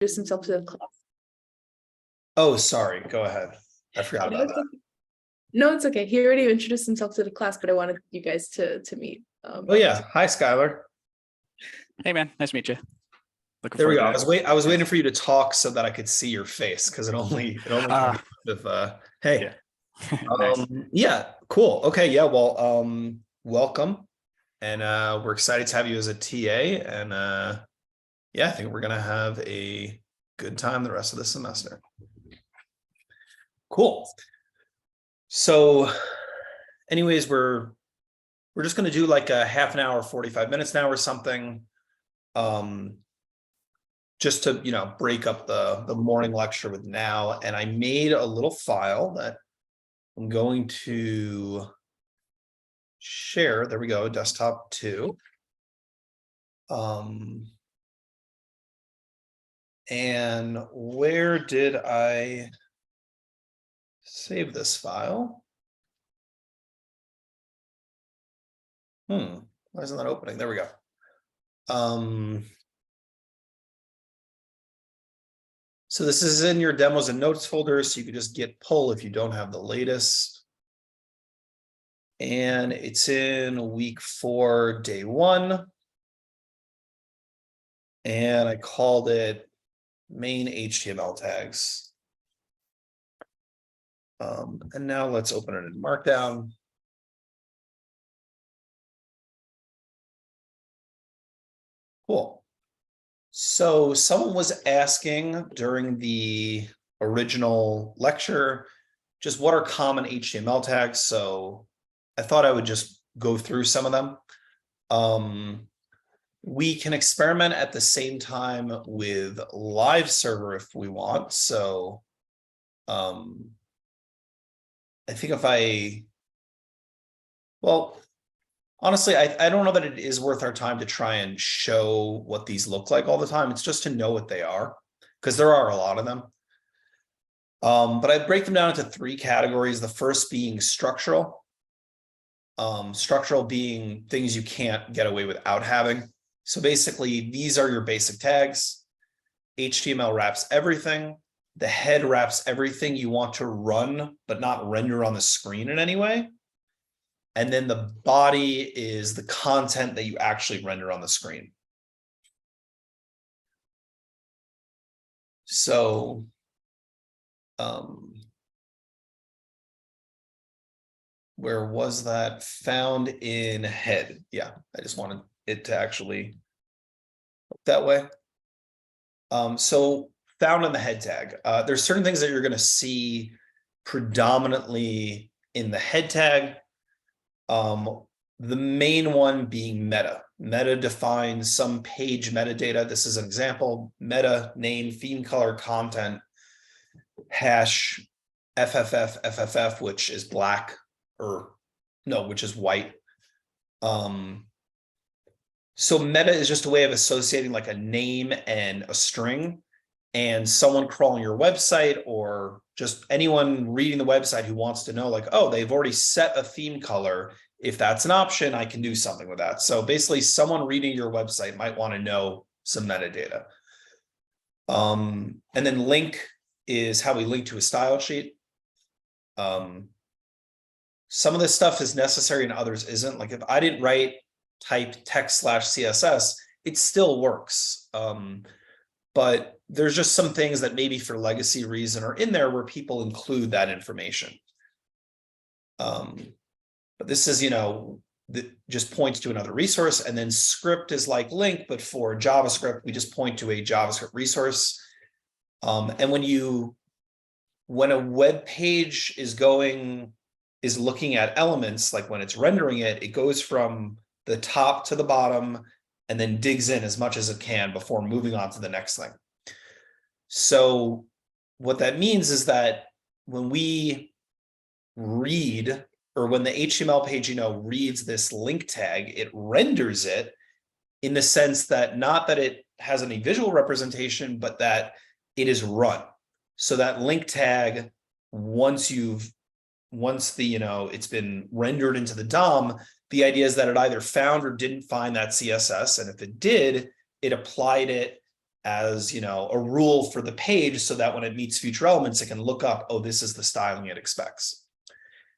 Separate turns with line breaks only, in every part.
introduce himself to the class.
Oh, sorry. Go ahead. I forgot about that.
No, it's okay. He already introduced himself to the class, but I wanted you guys to meet.
Oh yeah. Hi, Skylar.
Hey man, nice to meet you. Looking
There we go.
forward
I was waiting for you to talk so that I could see your face because it only with hey.
Yeah. Nice.
Yeah, cool. Okay, yeah, well, welcome. And we're excited to have you as a TA. And yeah, I think we're gonna have a good time the rest of the semester. Cool. So anyways, we're just gonna do like a half an hour, 45 minutes now or something. Just to, you know, break up the morning lecture with now. And I made a little file that I'm going to share. There we go, desktop 2. And where did I save this file? Why isn't that opening? There we go. So this is in your demos and notes folder, so you can just git pull if you don't have the latest. And it's in week 4, day 1. And I called it main HTML tags. And now let's open it in Markdown. Cool. So someone was asking during the original lecture, just what are common HTML tags? So I thought I would just go through some of them. We can experiment at the same time with live server if we want. So I think honestly, I don't know that it is worth our time to try and show what these look like all the time. It's just to know what they are, because there are a lot of them. But I break them down into 3 categories. The first being structural. Structural being things you can't get away without having. So basically, these are your basic tags. HTML wraps everything. The head wraps everything you want to run, but not render on the screen in any way. And then the body is the content that you actually render on the screen. So, where was that? Found in head. Yeah, I just wanted it to actually look that way. So found in the head tag. There's certain things that you're going to see predominantly in the head tag. The main one being meta. Meta defines some page metadata. This is an example. Meta, name, theme, color, content, hash, FFF, which is black, or no, which is white. So meta is just a way of associating like a name and a string, and someone crawling your website or just anyone reading the website who wants to know like, oh, they've already set a theme color. If that's an option, I can do something with that. So basically someone reading your website might want to know some metadata. And then link is how we link to a style sheet. Some of this stuff is necessary and others isn't. Like if I didn't type text/CSS, it still works. But there's just some things that maybe for legacy reason are in there where people include that information. But this is, you know, that just points to another resource, and then script is like link, but for JavaScript, we just point to a JavaScript resource. And when a web page is looking at elements, like when it's rendering it, it goes from the top to the bottom and then digs in as much as it can before moving on to the next thing. So what that means is that when we read, or when the HTML page, you know, reads this link tag, it renders it in the sense that not that it has any visual representation, but that it is run. So that link tag, once the, you know, it's been rendered into the DOM, the idea is that it either found or didn't find that CSS. And if it did, it applied it as, you know, a rule for the page so that when it meets future elements, it can look up, oh, this is the styling it expects.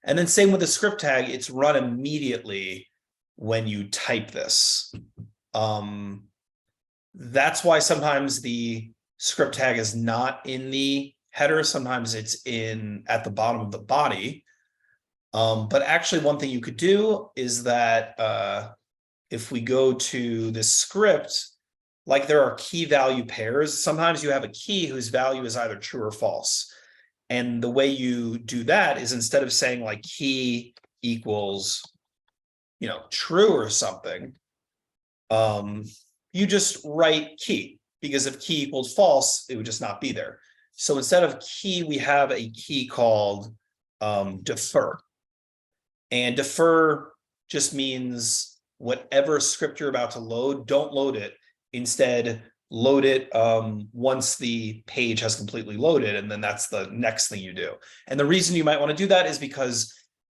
And then same with the script tag, it's run immediately when you type this. That's why sometimes the script tag is not in the header. Sometimes it's at the bottom of the body. But actually one thing you could do is that if we go to the script, like there are key value pairs, sometimes you have a key whose value is either true or false. And the way you do that is instead of saying like key equals, you know, true or something, you just write key, because if key equals false, it would just not be there. So instead of key, we have a key called defer. And defer just means whatever script you're about to load, don't load it. Instead, load it once the page has completely loaded, and then that's the next thing you do. And the reason you might want to do that is because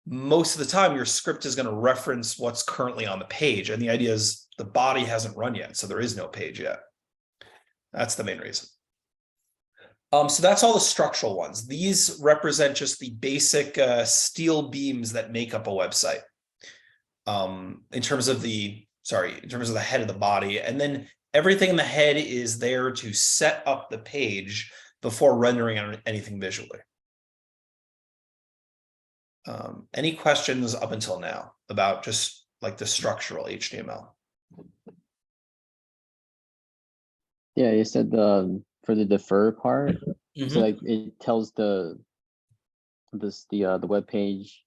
most of the time your script is going to reference what's currently on the page. And the idea is the body hasn't run yet, so there is no page yet. That's the main reason. So that's all the structural ones. These represent just the basic steel beams that make up a website. In terms of the head of the body. And then everything in the head is there to set up the page before rendering anything visually. Any questions up until now about just like the structural HTML?
Yeah, you said for the defer part, so like it tells the web page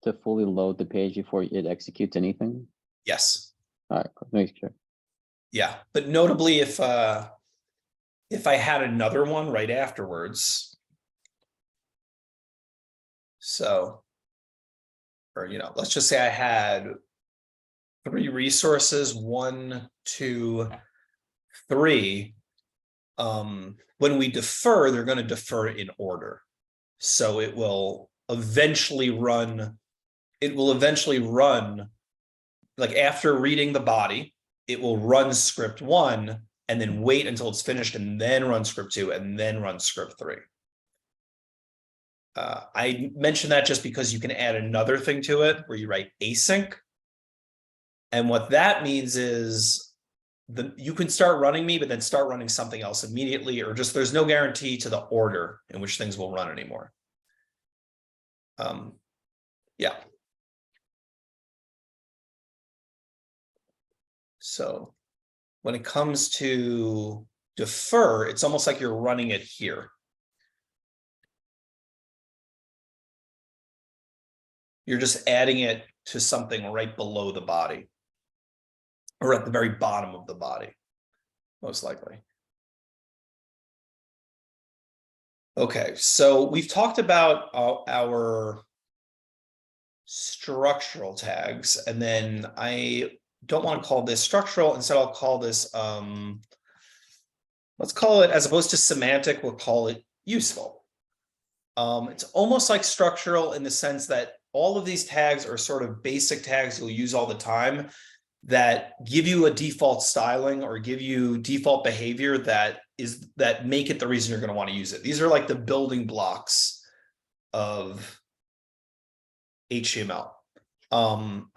to fully load the page before it executes anything.
Yes.
All right, cool. Make sure.
Yeah, but notably, if I had another one right afterwards, so, or you know, let's just say I had 3 resources, 1, 2, 3. When we defer, they're going to defer in order, so it will eventually run. It will eventually run, like after reading the body, it will run script 1 and then wait until it's finished and then run script 2 and then run script 3. I mentioned that just because you can add another thing to it where you write async. And what that means is you can start running me, but then start running something else immediately, or just there's no guarantee to the order in which things will run anymore. Yeah. So when it comes to defer, it's almost like you're running it here. You're just adding it to something right below the body, or at the very bottom of the body, most likely. Okay, so we've talked about our structural tags, and then I don't want to call this structural. Instead, I'll call this, let's call it, as opposed to semantic, we'll call it useful. It's almost like structural in the sense that all of these tags are sort of basic tags you'll use all the time that give you a default styling or give you default behavior that make it the reason you're going to want to use it. These are like the building blocks of HTML. I'll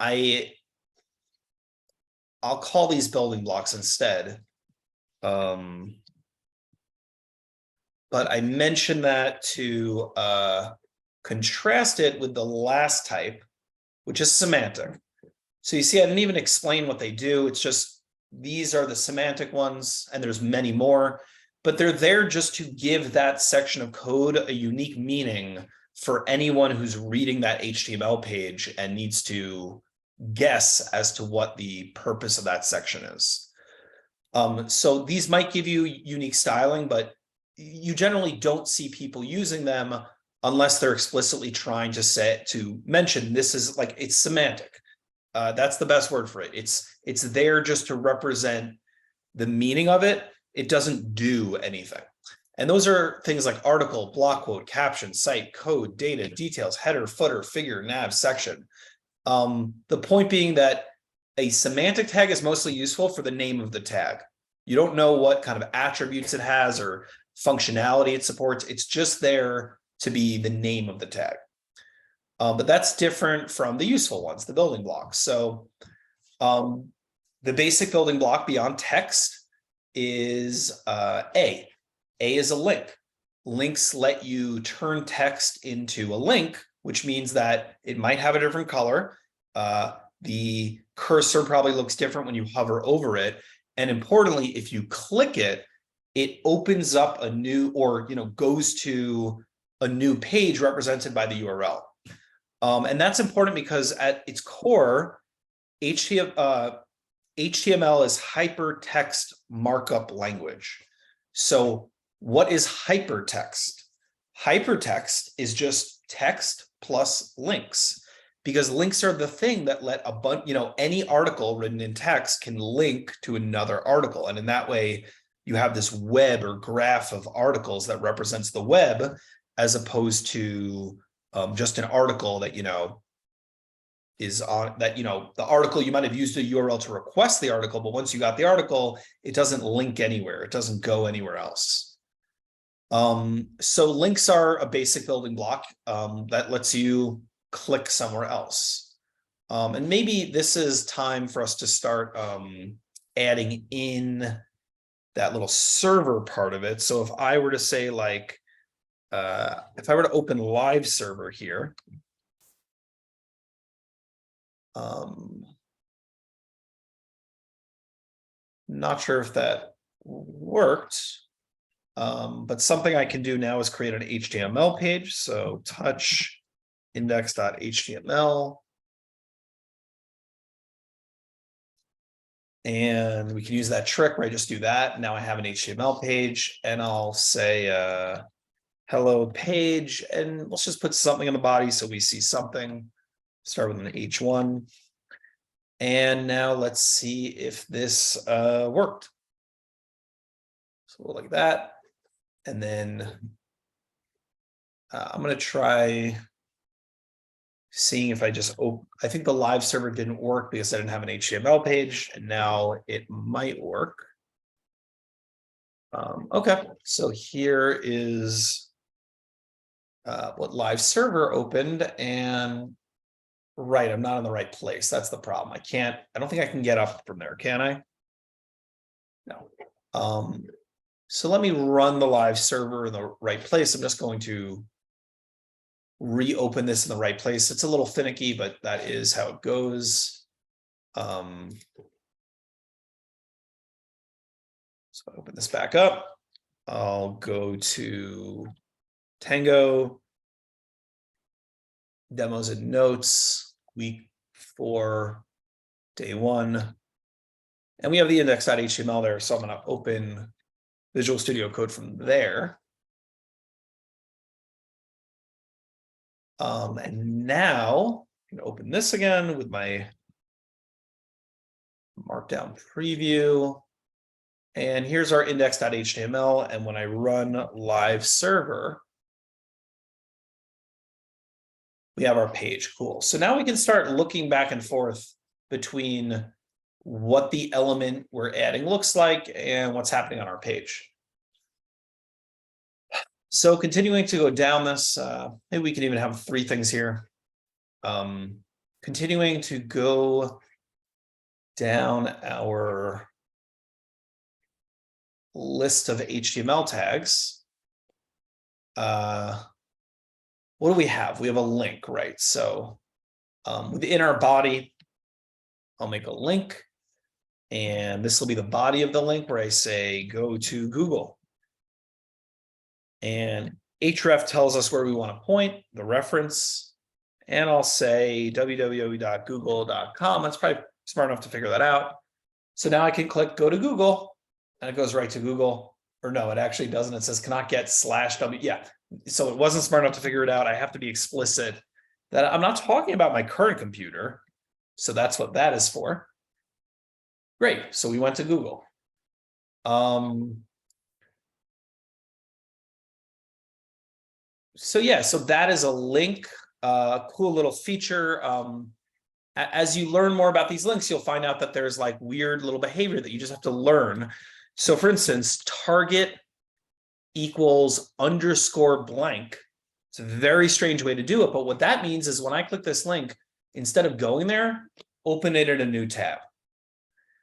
call these building blocks instead. But I mentioned that to contrast it with the last type, which is semantic. So you see, I didn't even explain what they do. It's just, these are the semantic ones, and there's many more, but they're there just to give that section of code a unique meaning for anyone who's reading that HTML page and needs to guess as to what the purpose of that section is. So these might give you unique styling, but you generally don't see people using them unless they're explicitly trying to mention this is like, it's semantic. That's the best word for it. It's there just to represent the meaning of it. It doesn't do anything. And those are things like article, block quote, caption, site, code, data, details, header, footer, figure, nav, section. The point being that a semantic tag is mostly useful for the name of the tag. You don't know what kind of attributes it has or functionality it supports. It's just there to be the name of the tag. But that's different from the useful ones, the building blocks. So the basic building block beyond text is A. A is a link. Links let you turn text into a link, which means that it might have a different color. The cursor probably looks different when you hover over it. And importantly, if you click it, it opens up a new, or goes to a new page represented by the URL. And that's important because at its core, HTML is hypertext markup language. So what is hypertext? Hypertext is just text plus links, because links are the thing that let a bunch, any article written in text can link to another article. And in that way, you have this web or graph of articles that represents the web, as opposed to just an article that, is on that, the article, you might have used a URL to request the article, but once you got the article, it doesn't link anywhere. It doesn't go anywhere else. So links are a basic building block that lets you click somewhere else. And maybe this is time for us to start adding in that little server part of it. So if I were to say like, if I were to open live server here, not sure if that worked, but something I can do now is create an HTML page. So touch index.html. And we can use that trick where I just do that. Now I have an HTML page, and I'll say hello page, and let's just put something in the body so we see something. Start with an H1. And now let's see if this worked. So we'll like that. And then I'm going to try seeing if I just I think the live server didn't work because I didn't have an HTML page, and now it might work. Okay, so here is what live server opened, and right, I'm not in the right place. That's the problem. I don't think I can get up from there, can I? No. So let me run the live server in the right place. I'm just going to reopen this in the right place. It's a little finicky, but that is how it goes. So I open this back up. I'll go to Tango, demos and notes, week 4, day 1. And we have the index.html there. So I'm going to open Visual Studio Code from there. And now I'm going to open this again with my markdown preview. And here's our index.html. And when I run live server, we have our page. Cool. So now we can start looking back and forth between what the element we're adding looks like and what's happening on our page. So continuing to go down this, maybe we can even have 3 things here. Continuing to go down our list of HTML tags. What do we have? We have a link, right? So within our body, I'll make a link, and this will be the body of the link where I say, go to Google. And href tells us where we want to point, the reference, and I'll say www.google.com. That's probably smart enough to figure that out. So now I can click go to Google, and it goes right to Google. Or no, it actually doesn't. It says cannot get /w. Yeah, so it wasn't smart enough to figure it out. I have to be explicit that I'm not talking about my current computer. So that's what that is for. Great. So we went to Google. So yeah, so that is a link, cool little feature. As you learn more about these links, you'll find out that there's like weird little behavior that you just have to learn. So for instance, target equals underscore blank. It's a very strange way to do it, but what that means is when I click this link, instead of going there, open it in a new tab.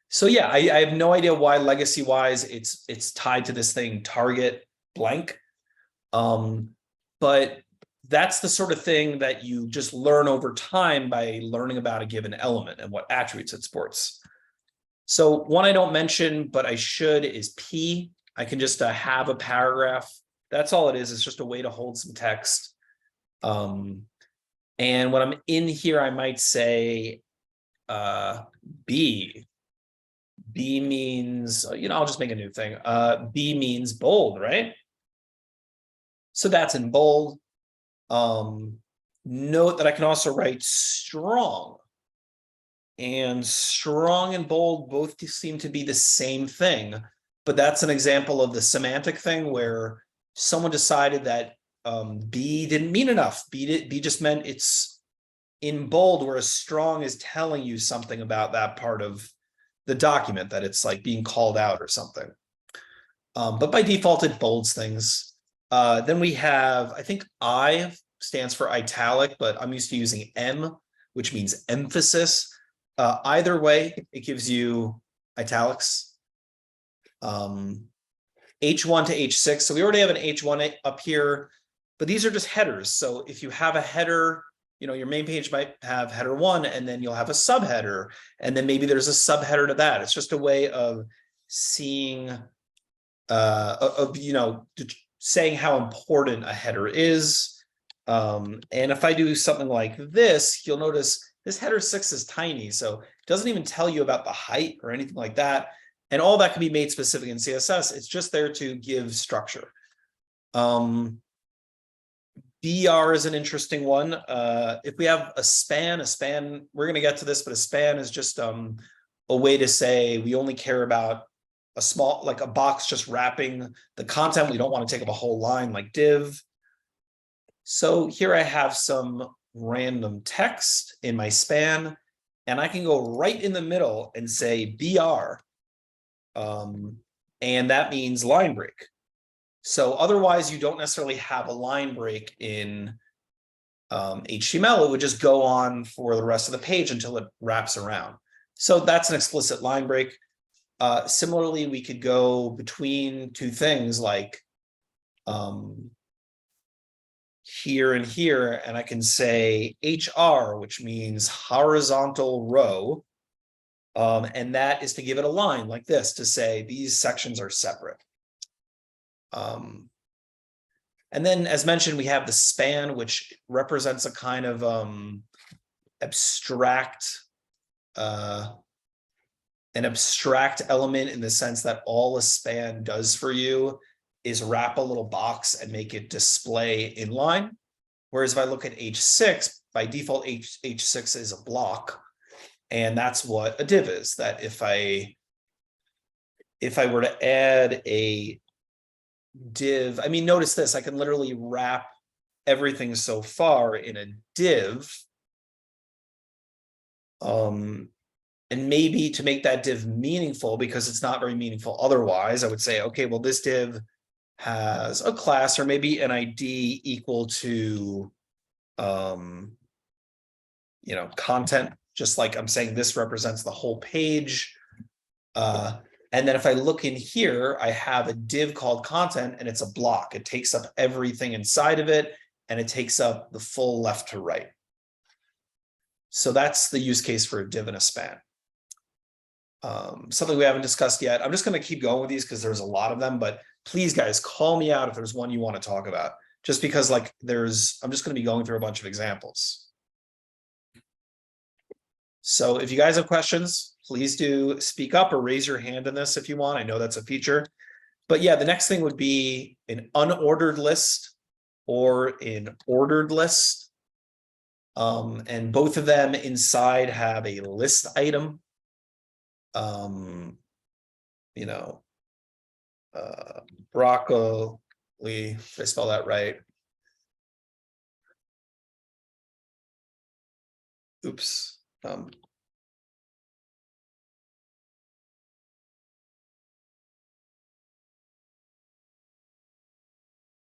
So yeah, I have no idea why legacy wise it's tied to this thing target blank. But that's the sort of thing that you just learn over time by learning about a given element and what attributes it supports. So one I don't mention, but I should, is P. I can just have a paragraph. That's all it is. It's just a way to hold some text. And when I'm in here, I might say B. B means, I'll just make a new thing. B means bold, right? So that's in bold. Note that I can also write strong. And strong and bold both seem to be the same thing, but that's an example of the semantic thing where someone decided that B didn't mean enough. B just meant it's in bold, whereas strong is telling you something about that part of the document, that it's like being called out or something. But by default, it bolds things. Then we have, I think I stands for italic, but I'm used to using M, which means emphasis. Either way, it gives you italics. H1 to H6. So we already have an H1 up here, but these are just headers. So if you have a header, your main page might have header 1, and then you'll have a subheader, and then maybe there's a subheader to that. It's just a way of seeing, saying how important a header is. And if I do something like this, you'll notice this header 6 is tiny, so it doesn't even tell you about the height or anything like that. And all that can be made specific in CSS. It's just there to give structure. BR is an interesting one. If we have a span, we're going to get to this, but a span is just a way to say we only care about a small, like a box just wrapping the content. We don't want to take up a whole line like div. So here I have some random text in my span, and I can go right in the middle and say BR. And that means line break. So otherwise, you don't necessarily have a line break in HTML. It would just go on for the rest of the page until it wraps around. So that's an explicit line break. Similarly, we could go between two things like here and here, and I can say HR, which means horizontal row. And that is to give it a line like this to say these sections are separate. And then, as mentioned, we have the span, which represents a kind of abstract element in the sense that all a span does for you is wrap a little box and make it display inline. Whereas if I look at H6, by default, H6 is a block. And that's what a div is, that if I were to add a div, notice this, I can literally wrap everything so far in a div. And maybe to make that div meaningful, because it's not very meaningful otherwise, I would say, okay, well, this div has a class or maybe an ID equal to, content, just like I'm saying this represents the whole page. And then if I look in here, I have a div called content, and it's a block. It takes up everything inside of it, and it takes up the full left to right. So that's the use case for a div and a span. Something we haven't discussed yet. I'm just going to keep going with these because there's a lot of them, but please, guys, call me out if there's one you want to talk about, just because I'm just going to be going through a bunch of examples. So if you guys have questions, please do speak up or raise your hand in this if you want. I know that's a feature. But yeah, the next thing would be an unordered list or an ordered list. And both of them inside have a list item. Broccoli, did I spell that right? Oops.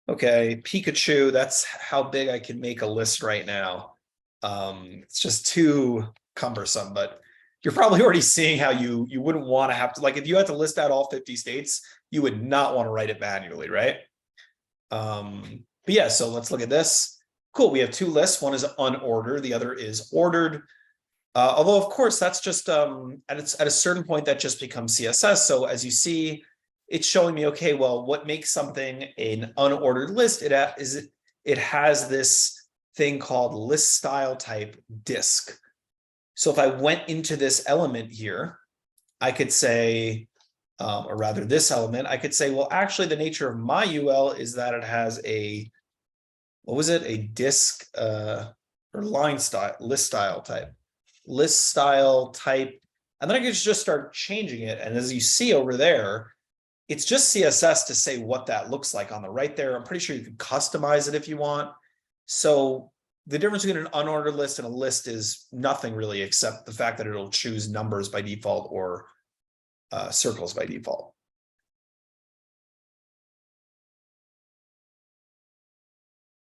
Okay, Pikachu, that's how big I can make a list right now. It's just too cumbersome, but you're probably already seeing how you wouldn't want to have to, like, if you had to list out all 50 states, you would not want to write it manually, right? But yeah, so let's look at this. Cool, we have two lists. One is unordered, the other is ordered. Although, of course, that's just at a certain point that just becomes CSS. So as you see, it's showing me, okay, well, what makes something an unordered list? It has this thing called list style type disk. So if I went into this element here, I could say, or rather this element, I could say, well, actually the nature of my UL is that it has a, what was it? A disk or line style, list style type. And then I could just start changing it. And as you see over there, it's just CSS to say what that looks like on the right there. I'm pretty sure you can customize it if you want. So the difference between an unordered list and a list is nothing really, except the fact that it'll choose numbers by default or circles by default.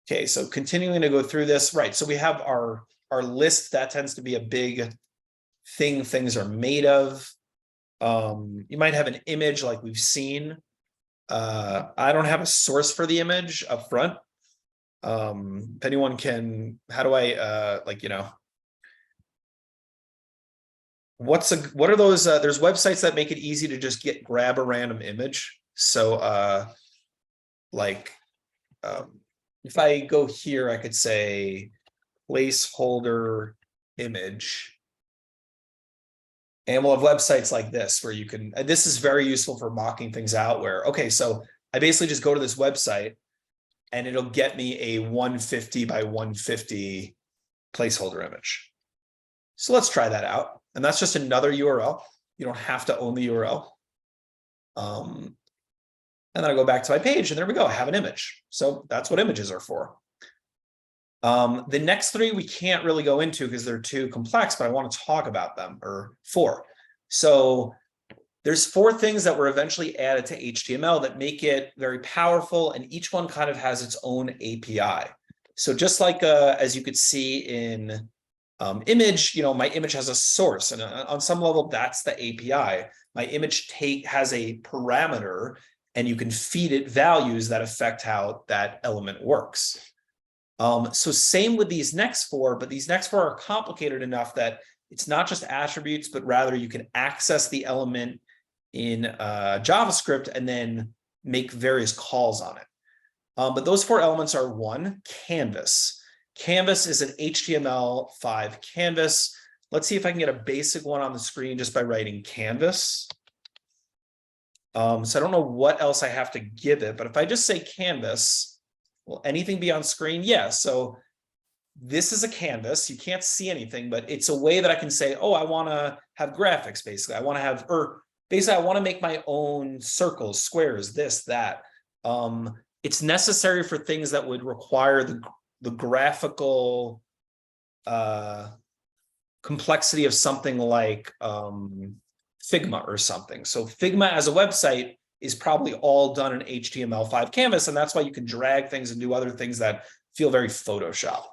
Okay, so continuing to go through this, right? So we have our list. That tends to be a big thing things are made of. You might have an image like we've seen. I don't have a source for the image up front. If anyone can, how do I like, you know, what are those? There's websites that make it easy to just grab a random image. So like if I go here, I could say placeholder image. And we'll have websites like this where you can, this is very useful for mocking things out where, okay, so I basically just go to this website and it'll get me a 150 by 150 placeholder image. So let's try that out. And that's just another URL. You don't have to own the URL. And then I go back to my page and there we go, I have an image. So that's what images are for. The next three we can't really go into because they're too complex, but I want to talk about them, or four. So there's four things that were eventually added to HTML that make it very powerful, and each one kind of has its own API. So just like as you could see in image, you know, my image has a source, and on some level that's the API. My image has a parameter, and you can feed it values that affect how that element works. So same with these next four, but these next four are complicated enough that it's not just attributes, but rather you can access the element in JavaScript and then make various calls on it. But those four elements are: one, canvas. Canvas is an HTML5 canvas. Let's see if I can get a basic one on the screen just by writing canvas. So I don't know what else I have to give it, but if I just say canvas, will anything be on screen? Yeah, so this is a canvas. You can't see anything, but it's a way that I can say, oh, I want to have graphics, basically. I want to have, or basically I want to make my own circles, squares, this, that. It's necessary for things that would require the graphical complexity of something like Figma or something. So Figma as a website is probably all done in HTML5 canvas, and that's why you can drag things and do other things that feel very Photoshop.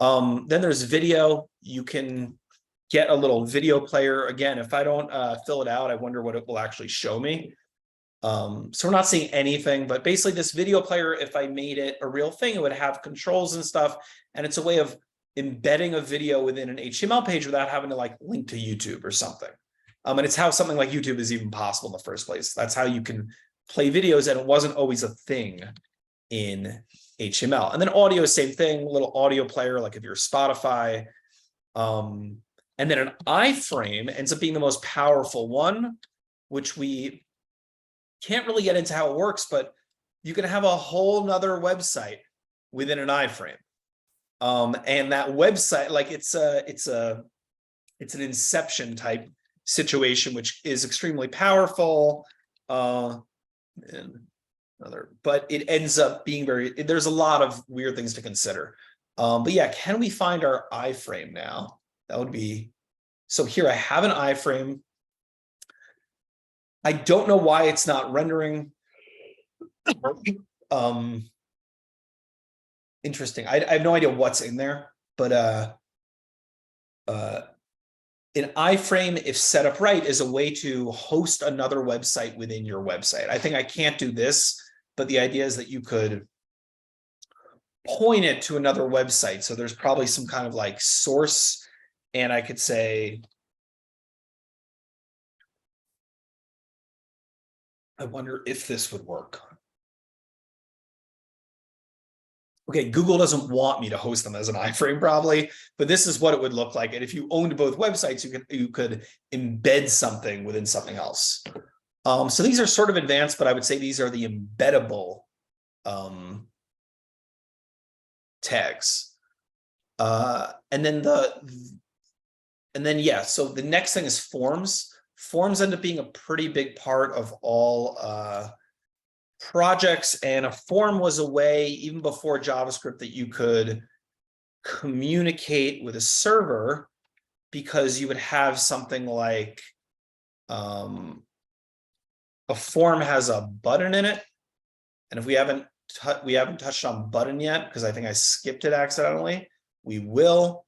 Then there's video. You can get a little video player. Again, if I don't fill it out, I wonder what it will actually show me. So we're not seeing anything, but basically this video player, if I made it a real thing, it would have controls and stuff, and it's a way of embedding a video within an HTML page without having to like link to YouTube or something. And it's how something like YouTube is even possible in the first place. That's how you can play videos, and it wasn't always a thing in HTML. And then audio, same thing, little audio player, like if you're Spotify. And then an iframe ends up being the most powerful one, which we can't really get into how it works, but you can have a whole nother website within an iframe. And that website, like it's an inception type situation, which is extremely powerful. But it ends up being there's a lot of weird things to consider. But yeah, can we find our iframe now? That would be, so here I have an iframe. I don't know why it's not rendering. interesting. I have no idea what's in there, but an iframe, if set up right, is a way to host another website within your website. I think I can't do this, but the idea is that you could point it to another website. So there's probably some kind of like source, and I could say, I wonder if this would work. Okay, Google doesn't want me to host them as an iframe probably, but this is what it would look like. And if you owned both websites, you could embed something within something else. So these are sort of advanced, but I would say these are the embeddable tags. And then yeah, so the next thing is forms. Forms end up being a pretty big part of all projects, and a form was a way, even before JavaScript, that you could communicate with a server, because you would have something like a form has a button in it, and if we haven't touched on button yet, because I think I skipped it accidentally, we will.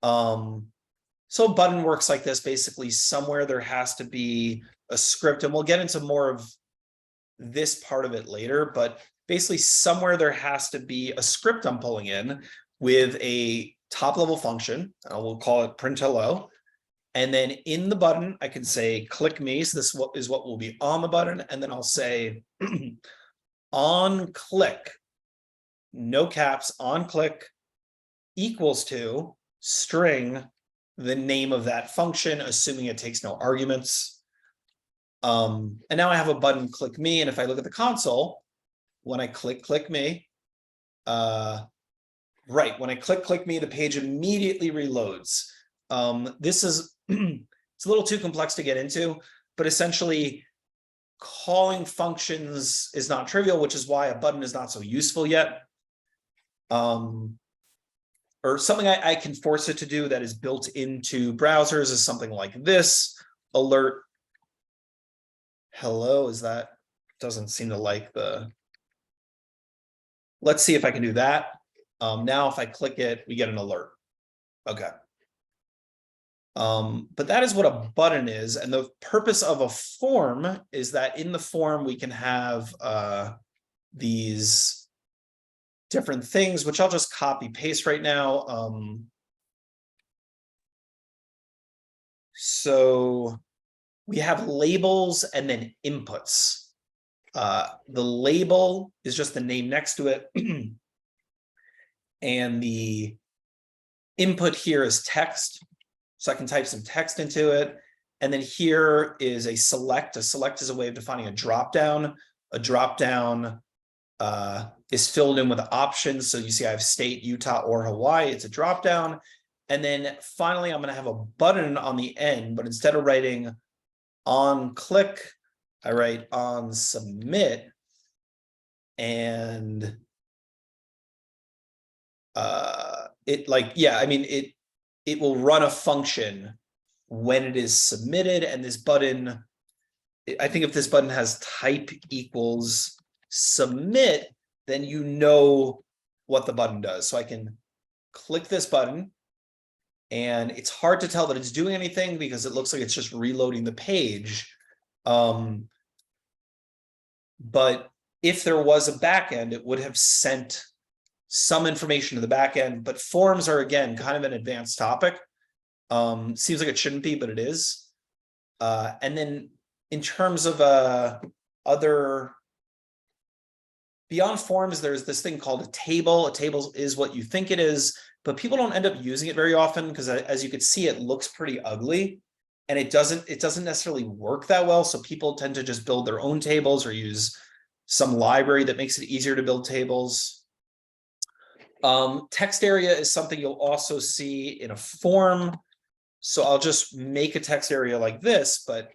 So a button works like this. Basically, somewhere there has to be a script, and we'll get into more of this part of it later, but basically somewhere there has to be a script I'm pulling in with a top level function, and we'll call it print hello. And then in the button, I can say click me. So this is what will be on the button. And then I'll say on click, no caps, on click equals to string the name of that function, assuming it takes no arguments. And now I have a button, click me. And if I look at the console, when I click me, right, when I click me, the page immediately reloads. This is, it's a little too complex to get into, but essentially calling functions is not trivial, which is why a button is not so useful yet. Or something I can force it to do that is built into browsers is something like this, alert hello. Is that, doesn't seem to like the, let's see if I can do that. Now if I click it, we get an alert. Okay. But that is what a button is. And the purpose of a form is that in the form we can have these different things, which I'll just copy paste right now. So we have labels and then inputs. The label is just the name next to it. And the input here is text. So I can type some text into it. And then here is a select. A select is a way of defining a dropdown. A dropdown is filled in with options. So you see I have state, Utah, or Hawaii. It's a dropdown. And then finally, I'm going to have a button on the end, but instead of writing on click, I write on submit. And it will run a function when it is submitted. And this button, I think if this button has type equals submit, then you know what the button does. So I can click this button, and it's hard to tell that it's doing anything because it looks like it's just reloading the page. But if there was a backend, it would have sent some information to the backend. But forms are, again, kind of an advanced topic. Seems like it shouldn't be, but it is. And then in terms of other, beyond forms, there's this thing called a table. A table is what you think it is, but people don't end up using it very often because, as you can see, it looks pretty ugly, and it doesn't necessarily work that well. So people tend to just build their own tables or use some library that makes it easier to build tables. Text area is something you'll also see in a form. So I'll just make a text area like this, but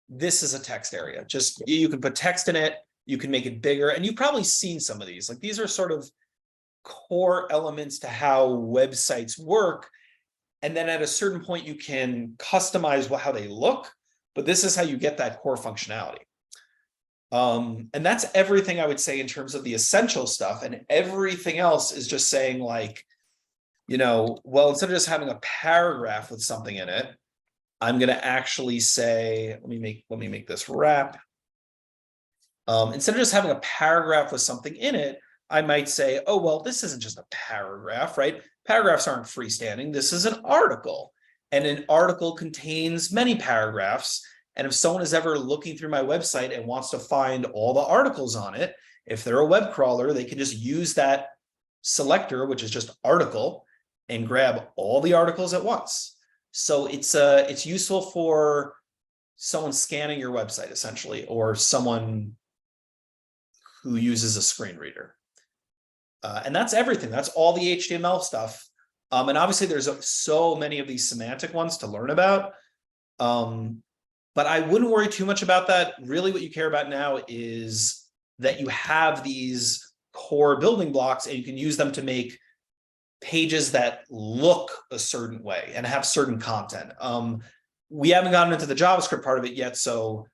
this is a text area. Just, you can put text in it, you can make it bigger, and you've probably seen some of these. Like, these are sort of core elements to how websites work. And then at a certain point, you can customize how they look, but this is how you get that core functionality. And that's everything I would say in terms of the essential stuff. And everything else is just saying like, well, instead of just having a paragraph with something in it, I'm going to actually say, let me make this wrap. Instead of just having a paragraph with something in it, I might say, oh, well, this isn't just a paragraph, right? Paragraphs aren't freestanding. This is an article, and an article contains many paragraphs. And if someone is ever looking through my website and wants to find all the articles on it, if they're a web crawler, they can just use that selector, which is just article, and grab all the articles at once. So it's useful for someone scanning your website essentially, or someone who uses a screen reader. And that's everything. That's all the HTML stuff. And obviously there's so many of these semantic ones to learn about. But I wouldn't worry too much about that. Really what you care about now is that you have these core building blocks and you can use them to make pages that look a certain way and have certain content. We haven't gotten into the JavaScript part of it yet, so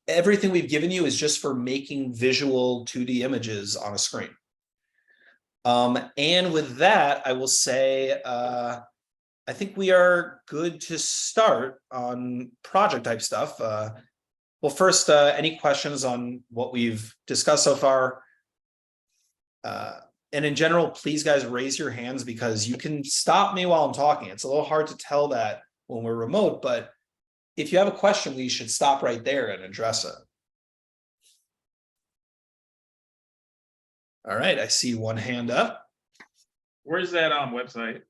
everything we've given you is just for making visual 2D images on a screen. And with that, I will say, I think we are good to start on project type stuff. Well, first, any questions on what we've discussed so far? And in general, please guys raise your hands because you can stop me while I'm talking. It's a little hard to tell that when we're remote, but if you have a question, we should stop right there and address it. All right, I see one hand up.
Where's that website?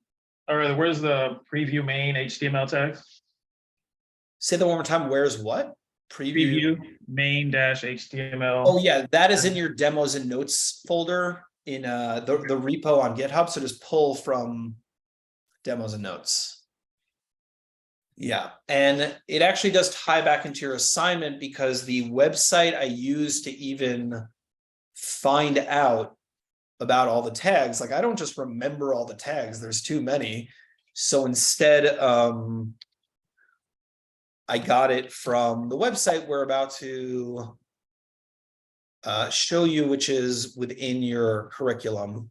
Or where's the preview main HTML tags?
Say that one more time. Where's what?
Preview main dash HTML.
Oh yeah, that is in your demos and notes folder in the repo on GitHub. So just pull from demos and notes. Yeah, and it actually does tie back into your assignment because the website I used to even find out about all the tags, like I don't just remember all the tags, there's too many. So instead, I got it from the website we're about to show you, which is within your curriculum.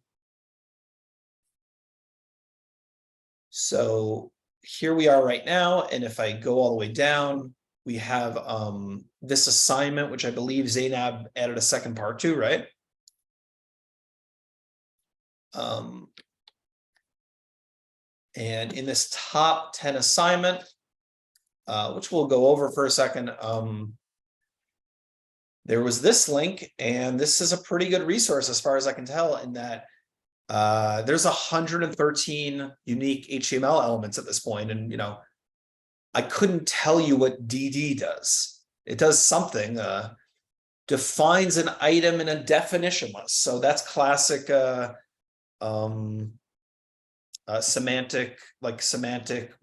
So here we are right now, and if I go all the way down, we have this assignment, which I believe Zainab added a second part to, right? And in this top 10 assignment, which we'll go over for a second, there was this link, and this is a pretty good resource as far as I can tell, in that there's 113 unique HTML elements at this point. And, I couldn't tell you what DD does. It does something, defines an item in a definition list. So that's classic semantic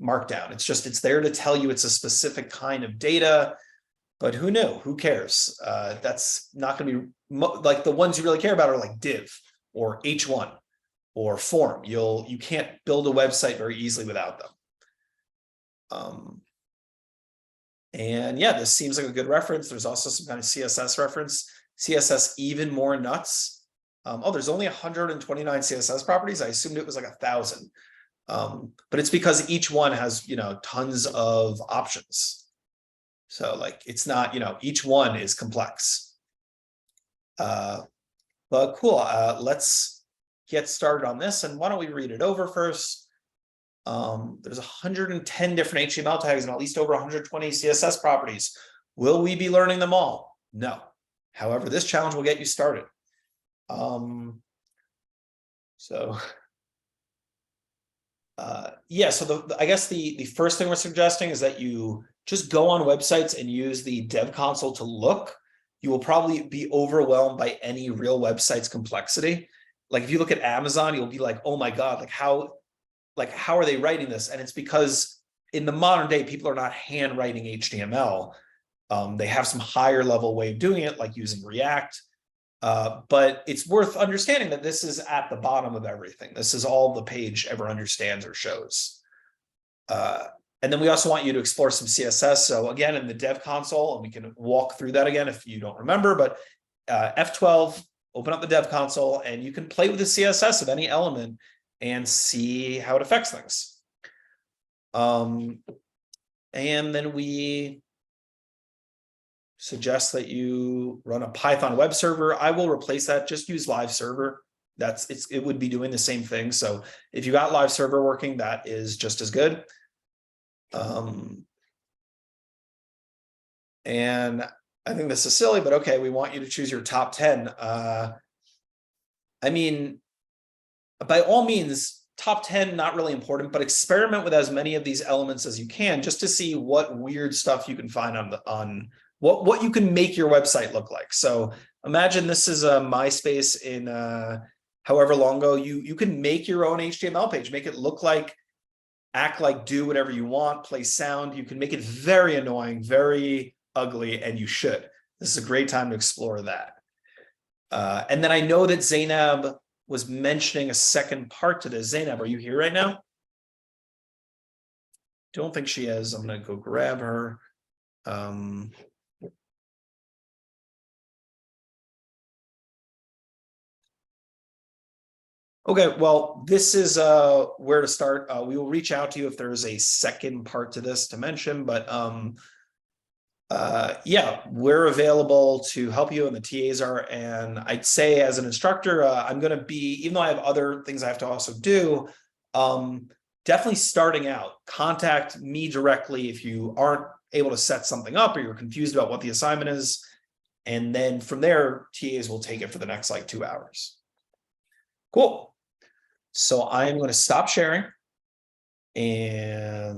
markdown. It's there to tell you it's a specific kind of data, but who knew? Who cares? That's not going to be like the ones you really care about are like div or h1 or form. You can't build a website very easily without them. And yeah, this seems like a good reference. There's also some kind of CSS reference. CSS even more nuts. Oh, there's only 129 CSS properties. I assumed it was like 1,000. But it's because each one has, tons of options. So like, it's not, each one is complex. But cool. Let's get started on this. And why don't we read it over first? There's 110 different HTML tags and at least over 120 CSS properties. Will we be learning them all? No. However, this challenge will get you started. Yeah, so I guess the first thing we're suggesting is that you just go on websites and use the dev console to look. You will probably be overwhelmed by any real website's complexity. Like if you look at Amazon, you'll be like, oh my God, how are they writing this? And it's because in the modern day, people are not handwriting HTML. They have some higher level way of doing it, like using React. But it's worth understanding that this is at the bottom of everything. This is all the page ever understands or shows. And then we also want you to explore some CSS. So again, in the dev console, and we can walk through that again if you don't remember, but F12, open up the dev console, and you can play with the CSS of any element and see how it affects things. And then we suggest that you run a Python web server. I will replace that. Just use live server. It would be doing the same thing. So if you got live server working, that is just as good. And I think this is silly, but okay, we want you to choose your top 10. I mean, by all means, top 10, not really important, but experiment with as many of these elements as you can, just to see what weird stuff you can find on what you can make your website look like. So imagine this is a MySpace in however long ago. You can make your own HTML page, make it look like, act like, do whatever you want, play sound. You can make it very annoying, very ugly, and you should. This is a great time to explore that. And then I know that Zainab was mentioning a second part to this. Zainab, are you here right now? Don't think she is. I'm going to go grab her. Okay, well, this is where to start. We will reach out to you if there's a second part to this to mention, but yeah, we're available to help you, and the TAs are. And I'd say as an instructor, I'm going to be, even though I have other things I have to also do, definitely starting out, contact me directly if you aren't able to set something up or you're confused about what the assignment is. And then from there, TAs will take it for the next like 2 hours. Cool. So I am going to stop sharing, and